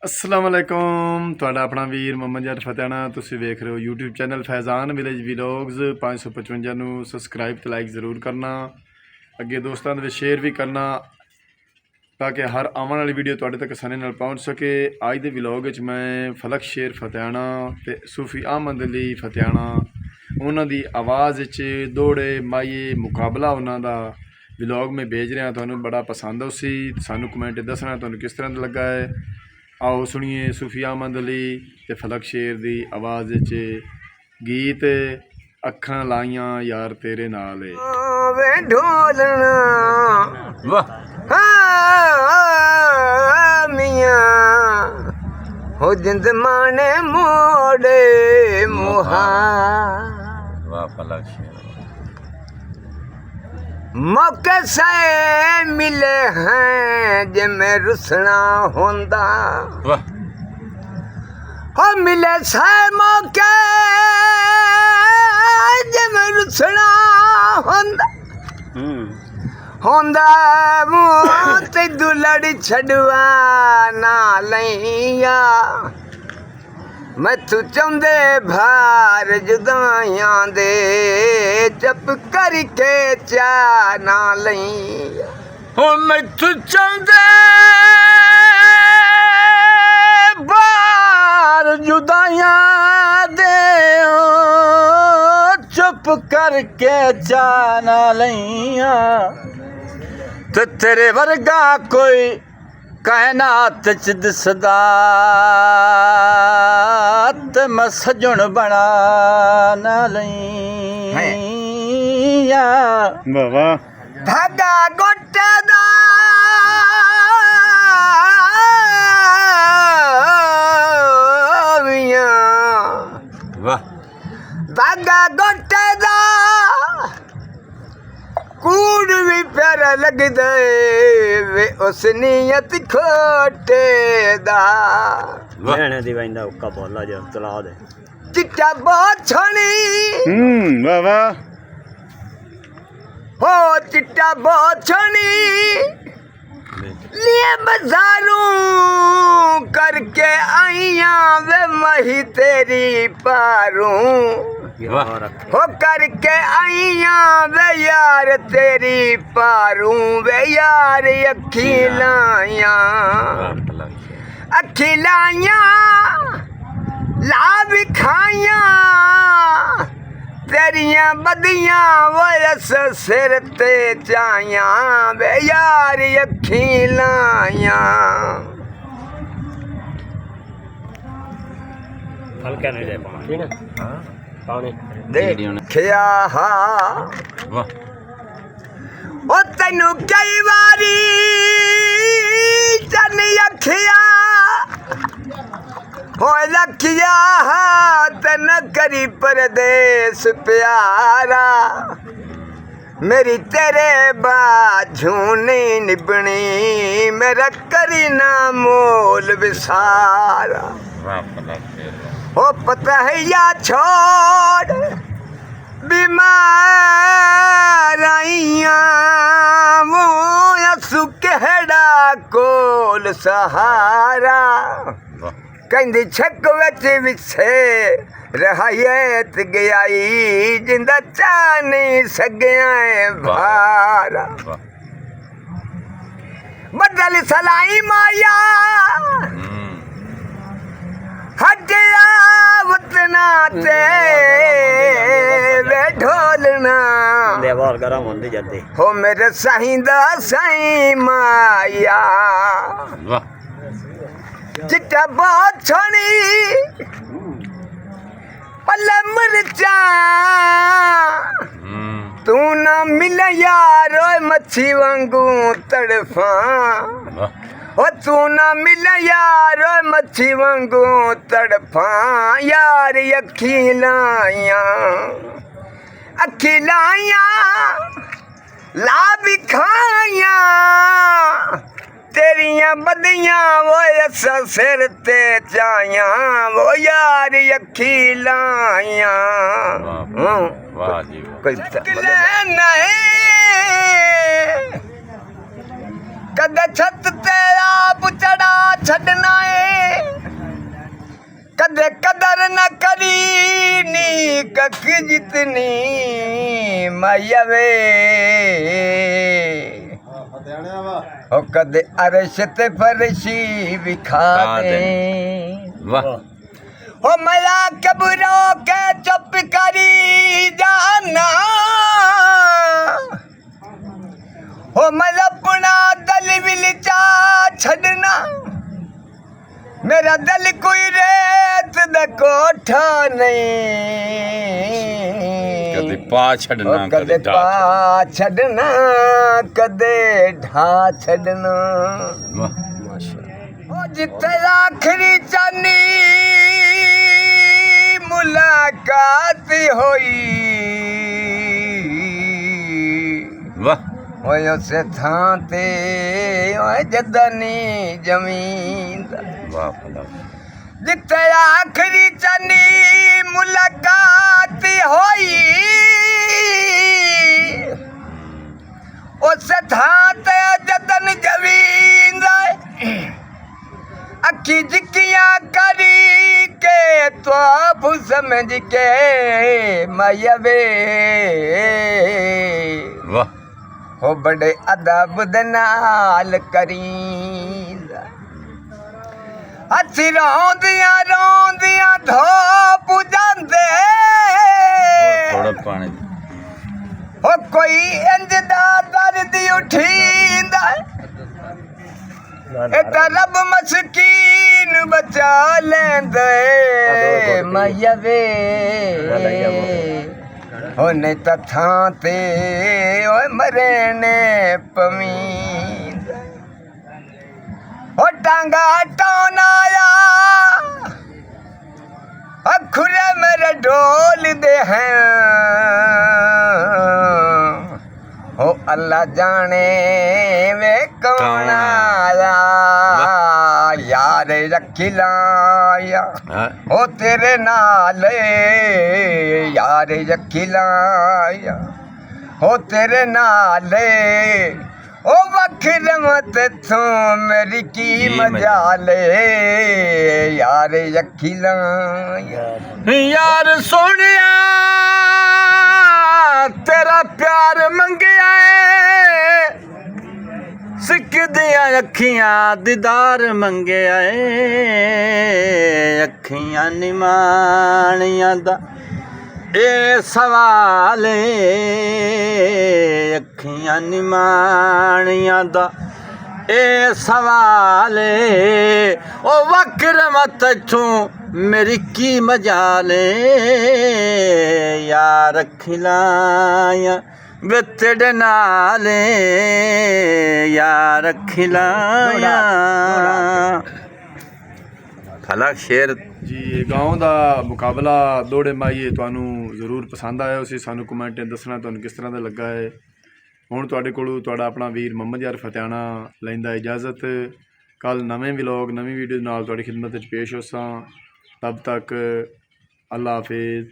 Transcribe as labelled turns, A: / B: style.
A: अस्सलाम वालेकुम ਤੁਹਾਡਾ ਆਪਣਾ ਵੀਰ ਮੁਹੰਮਦ ਜੱਟ ਫਤਿਆਣਾ ਤੁਸੀਂ ਵੇਖ ਰਹੇ ਹੋ YouTube ਚੈਨਲ ਫੈਜ਼ਾਨ ਵਿਲੇਜ ਵਲੌਗਸ 555 ਨੂੰ ਸਬਸਕ੍ਰਾਈਬ ਤੇ ਲਾਈਕ ਜ਼ਰੂਰ ਕਰਨਾ ਅੱਗੇ ਦੋਸਤਾਂ ਦੇ ਵਿੱਚ ਸ਼ੇਅਰ ਵੀ ਕਰਨਾ ਤਾਂ ਕਿ ਹਰ ਆਉਣ ਵਾਲੀ ਵੀਡੀਓ ਤੁਹਾਡੇ ਤੱਕ ਆਸਾਨੀ ਨਾਲ ਪਹੁੰਚ ਸਕੇ। ਅੱਜ ਦੇ ਵਲੌਗ ਵਿੱਚ ਮੈਂ ਫਲਕ ਸ਼ੇਰ ਫਤਿਆਣਾ ਤੇ ਸੂਫੀ ਅਹਿਮਦ ਅਲੀ ਫਤਿਆਣਾ ਉਹਨਾਂ ਦੀ ਆਵਾਜ਼ ਵਿੱਚ ਦੋੜੇ ਮਾਈਏ ਮੁਕਾਬਲਾ ਉਹਨਾਂ ਦਾ ਵਲੌਗ ਮੈਂ ਭੇਜ ਰਿਹਾ। ਤੁਹਾਨੂੰ ਬੜਾ ਪਸੰਦ ਆਉਸੀ, ਸਾਨੂੰ ਕਮੈਂਟ ਦੱਸਣਾ ਤੁਹਾਨੂੰ ਕਿਸ ਤਰ੍ਹਾਂ ਦਾ ਲੱਗਾ ਹੈ। आओ सुनिए सूफी अहमद अली ते फलक शेर दी आवाज़ च गीत अखां लाइयां यार तेरे नाल
B: वे ढोलना मियां हो जिंद माने मोड़े मुहा
C: वाह फलक शेर
B: मौके से मिले हैं जिमें रुसना होंदा
C: वाह
B: हो मिले से मौके जिमें रुसना होंदा होंदा मुँह ते दुलड़ छड़वा ना लैया मैं तू चाहते भार जुदाइयां दे चुप करके चा ना लई हो मैं तू चाहते भार जुदाइयां दे चुप करके चा ना लईया तो तेरे वर्गा कोई कायनात च दिसदा ते मैं सजण बना ना लईया
A: वाह वाह
B: धागा गोटे दा
C: वाह
B: धागा गोटे दा कूड़ भी प्यारा लगदा वे उस नीयत खोटे दा
D: ਲੈਣੇ ਦੀ ਵੈਂਦਾ ਉੱਕਾ ਬੋਲਾ ਜਾ ਚਲਾ ਦੇ
B: चिट्टा बहुत छनी
A: वाह वाह
B: हो चिट्टा बहुत छनी लिए बाजारों करके आइया वे मही तेरी पारूं हो करके आइया वे यार तेरी पारूं वे यार अखी लाइया अखी लाइया ला भी खाइया तेरिया बदियां वरस सिर ते चाइया वे यार अखी लाइया
D: ਹਲਕਾ ਨਹੀਂ ਦੇ ਪਾਣੀ ਠੀਕ ਹੈ ਪਾਣੀ
B: देखिया
C: वाह
B: ओ तेनू कई बारी चन अखिया हो लखिया तन करी परदेस प्यारा मेरी तेरे बाझू नहीं निभनी मेरा करी ना मोल विसारा
C: वाह फलक शेर
B: हो पता है या छोड़ बीमार आइया वो असु कहड़ा कोल सहारा
C: वाह
B: कहंदी छक विच विछे रहायत गयाई जिंदा चा नहीं सगया भारा
C: वाह
B: बदल सलाई माया हटिया वतना ते वे ढोलना
D: ਦੇ ਵਾਲ ਗਰਮ ਹੁੰਦੀ ਜਾਂਦੀ
B: हो मेरे साईंदा साई माया
C: वाह
B: चिट्टा बहुत छोनी पल्ले मिर्चा तू ना मिल यार मच्छी वांगू तड़फा
C: वाह
B: ओ तू ना मिल यार मच्छी वांगू तड़फा यार अखी लाइया ला भी खाइया तेरिया बदियां वो अस सिर ते चाइया वो यार अखी लाइया
C: वाह जी
B: कोई नहीं कद छत ते आप चढ़ा छड़ना है कदे कदर न करी नी कख जितनी मैया वे ओ कदे अरश ते फरशी विखा दे
C: वाह
B: ओ मया कबरों के चुप करी जाना ओ मैं अपना दल विलचा छड़ना मेरा दिल कोई रेत दा कोठा नहीं
C: कदे पा छड़ना
B: ओ कदे
C: कदे
B: पा छड़ना कदे ढा छड़ना
C: वाह
B: ओ जिथे आखरी चानी मुलाकात होई
C: वाह
B: ओए उसे थां ते ओए जदनी जमीन दा
C: वाह भला
B: जिथे आखरी चानी मुलाकात होई उस थां ते जदन जमीन दा अखी जिकियां करी के तो समझ के मैया वे
C: वाह
B: हो बड़े अदब दे नाल करींदा हसी रोंदियां धोप जांदे
C: थोड़ा पानी
B: हो कोई इंज दा दर्द उठींदा इता रब मस्कीन बचा लेंदे मैया वे हो नहीं तो थां ते ओए मरने पमींद हो टांगा टोन आया अखुरे मेरे ढोल दे हैं हो अल्लाह जाने वे कौन आया यार रखी लाया
C: हाँ
B: ओ तेरे नाल यार रखी लाया हो तेरे नाल ओ वखर मत तू मेरी की मजाले यार रखी लाया यार सोनिया तेरा प्यार मंगिया सिख दिया अखियां दीदार मंगिया अखियां निमानियां दा ए सवाल अखियां निमानियां दा ए सवाल ओ वक्र मत छू मेरी की मजाले यार खिलाया वे तेरे नाले यार खिलाया भला शेर
A: ਜੀ ਇਹ ਗਾਉਂ ਦਾ ਮੁਕਾਬਲਾ ਦੋੜੇ ਮਾਈਏ ਤੁਹਾਨੂੰ ਜ਼ਰੂਰ ਪਸੰਦ ਆਇਆ ਉਸੇ ਸਾਨੂੰ ਕਮੈਂਟ ਦੱਸਣਾ ਤੁਹਾਨੂੰ ਕਿਸ ਤਰ੍ਹਾਂ ਦਾ ਲੱਗਾ ਹੈ ਹੁਣ ਤੁਹਾਡੇ ਕੋਲੋਂ ਤੁਹਾਡਾ ਆਪਣਾ ਵੀਰ ਮੁਹੰਮਦ ਯਾਰ ਫਤਿਆਣਾ ਲੈਂਦਾ ਇਜਾਜ਼ਤ ਕੱਲ ਨਵੇਂ ਵਲੌਗ ਨਵੀਂ ਵੀਡੀਓ ਨਾਲ ਤੁਹਾਡੀ ਖਿਦਮਤ ਵਿੱਚ ਪੇਸ਼ ਹੋਸਾਂ ਤਬ ਤੱਕ ਅੱਲਾ ਹਾਫਿਜ਼